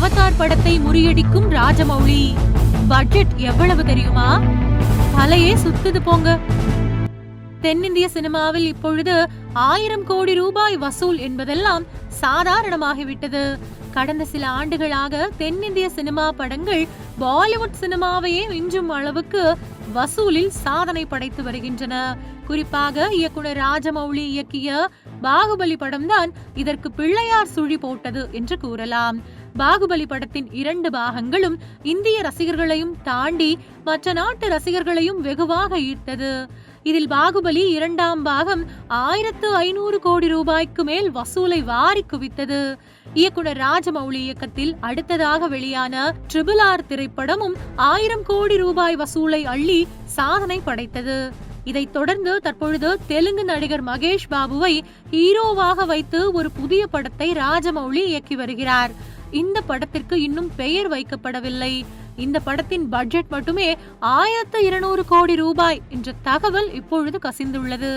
Avatar படத்தை முறியடிக்கும் Rajamouli. Budget எவ்வளவு தெரியுமா? தலையே சுத்துது போங்க. தென்னிந்திய சினிமாவில் இப்பொழுது 1000 கோடி ரூபாய் வசூல் என்பதெல்லாம் சாதாரணமாகிவிட்டது. கடந்த சில ஆண்டுகளாக தென்னிந்திய சினிமா படங்கள் பாலிவுட் சினிமாவையே மிஞ்சும் அளவுக்கு வசூலில் சாதனை படைத்து வருகின்றன. குறிப்பாக இயக்குனர் ராஜமௌலி இயக்கிய பாகுபலி படம்தான் இதற்கு பிள்ளையார் சுழி போட்டது என்று கூறலாம். பாகுபலி படத்தின் 2 பாகங்களும் இந்திய ரசிகர்களையும் தாண்டி மற்ற நாட்டு ரசிகர்களையும் வெகுவாக ஈர்த்தது. இதில் பாகுபலி 2ஆம் பாகம் 1500 கோடி ரூபாய்க்கு மேல் வசூலை வாரி குவித்தது. இயக்குனர் ராஜமௌலி இயக்கத்தில் அடுத்ததாக வெளியான RRR திரைப்படமும் 1000 கோடி ரூபாய் வசூலை அள்ளி சாதனை படைத்தது. இதைத் தொடர்ந்து தற்பொழுது தெலுங்கு நடிகர் மகேஷ் பாபுவை ஹீரோவாக வைத்து ஒரு புதிய படத்தை ராஜமௌலி இயக்கி வருகிறார். இந்த படத்திற்கு இன்னும் பெயர் வைக்கப்படவில்லை. இந்த படத்தின் பட்ஜெட் மட்டுமே 1200 கோடி ரூபாய் என்ற தகவல் இப்பொழுது கசிந்துள்ளது.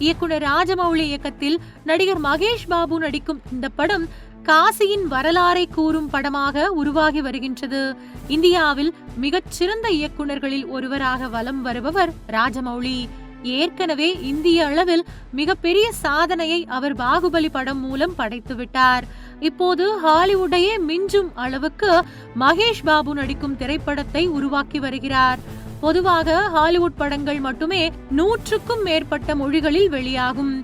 இயக்குனர் ராஜமௌலி இயக்கத்தில் நடிகர் மகேஷ் பாபு நடிக்கும் இந்த படம் காசியின் வரலாறை கூறும் படமாக உருவாகி வருகின்றது. இந்தியாவில் மிகச்சிறந்த இயக்குனர்களில் ஒருவராக வலம் வருபவர் ராஜமௌலி. ஏற்கனவே இந்திய அளவில் மிகப்பெரிய சாதனையை அவர் பாகுபலி படம் மூலம் படைத்து விட்டார். இப்போது ஹாலிவுட்டையே மிஞ்சும் அளவுக்கு மகேஷ் பாபு நடிக்கும் திரைப்படத்தை உருவாக்கி வருகிறார். பொதுவாக ஹாலிவுட் படங்கள் மட்டுமே 100க்கும் மேற்பட்ட மொழிகளில் வெளியாகும்.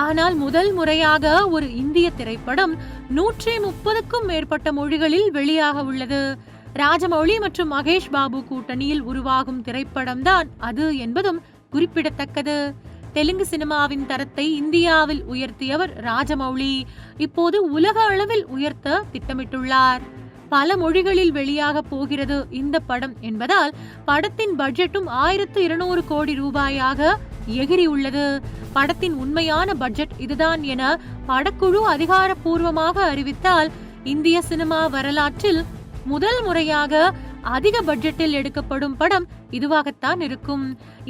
ஆனால் முதல் முறையாக ஒரு இந்திய திரைப்படம் 130க்கும் மேற்பட்ட மொழிகளில் வெளியாக உள்ளது. ராஜமௌலி மற்றும் மகேஷ் பாபு கூட்டணியில் உருவாகும் திரைப்படம் தான் அது என்பதும் குறிப்பிடத்தக்கது. தெலுங்கு சினிமாவின் தரத்தை இந்தியாவில் உயர்த்தியவர் ராஜமௌலி. இப்போது உலக அளவில் உயர்த்த திட்டமிட்டுள்ளார். பல மொழிகளில் வெளியாக போகிறது இந்த படம் என்பதால் படத்தின் பட்ஜெட்டும் 1200 கோடி ரூபாயாக எகிரி உள்ளது. படத்தின் உண்மையான பட்ஜெட் இதுதான் என படக்குழு அதிகாரப்பூர்வமாக அறிவித்தால் இந்திய சினிமா வரலாற்றில் முதல் முறையாக அதிக பட்ஜெட்டில் எடுக்கப்படும் படம் இதுவாகத்தான் இருக்கும்.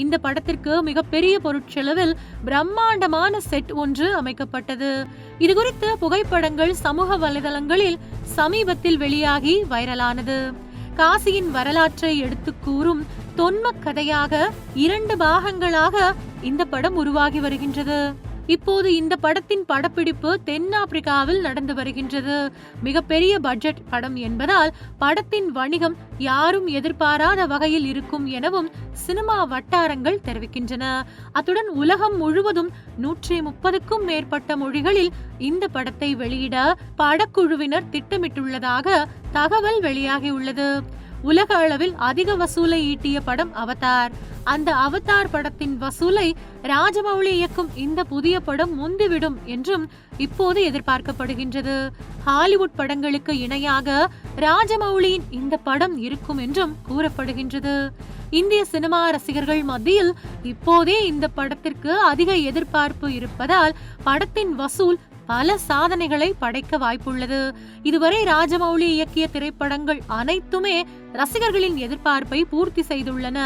இந்த படத்திற்கு மிகப்பெரிய பொருட்செலவில் பிரம்மாண்டமான செட் ஒன்று அமைக்கப்பட்டது. இது குறித்த புகைப்படங்கள் சமூக வலைதளங்களில் சமீபத்தில் வெளியாகி வைரலானது. காசியின் வரலாற்றை எடுத்து கூறும் தொன்ம கதையாக 2 பாகங்களாக இந்த படம் உருவாகி வருகின்றது. இப்போது இந்த படத்தின் படப்பிடிப்பு தென்னாப்பிரிக்காவில் நடந்து வருகின்றது. மிகப்பெரிய பட்ஜெட் படம் என்பதால் படத்தின் வணிகம் யாரும் எதிர்பாராத வகையில் இருக்கும் எனவும் சினிமா வட்டாரங்கள் தெரிவிக்கின்றன. அத்துடன் உலகம் முழுவதும் 130க்கும் மேற்பட்ட மொழிகளில் இந்த படத்தை வெளியிட படக்குழுவினர் திட்டமிட்டுள்ளதாக தகவல் வெளியாகியுள்ளது. உலக அளவில் அதிக வசூலை ஈட்டிய படம் அவதார். அந்த அவதார் படத்தின் வசூலை ராஜமௌலி இயக்கும் இந்த புதிய படம் முந்திவிடும் என்றும் இப்போது எதிர்பார்க்கப்படுகின்றது. ஹாலிவுட் படங்களுக்கு இணையாக ராஜமௌலியின் இந்த படம் இருக்கும் என்றும் கூறப்படுகின்றது. இந்திய சினிமா ரசிகர்கள் மத்தியில் இப்போதே இந்த படத்திற்கு அதிக எதிர்பார்ப்பு இருப்பதால் படத்தின் வசூல் பல சாதனைகளை படைக்க வாய்ப்புள்ளது. இதுவரை ராஜமௌலி இயக்கிய திரைப்படங்கள் அனைத்துமே ரசிகர்களின் எதிர்பார்ப்பை பூர்த்தி செய்துள்ளன.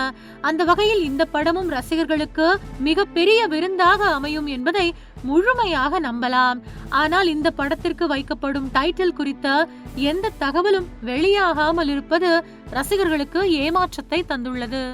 அந்த வகையில் இந்த படமும் ரசிகர்களுக்கு மிகப்பெரிய விருந்தாக அமையும் என்பதை முழுமையாக நம்பலாம். ஆனால் இந்த படத்திற்கு வைக்கப்படும் டைட்டில் குறித்த எந்த தகவலும் வெளியாகாமல் இருப்பது ரசிகர்களுக்கு ஏமாற்றத்தை தந்துள்ளது.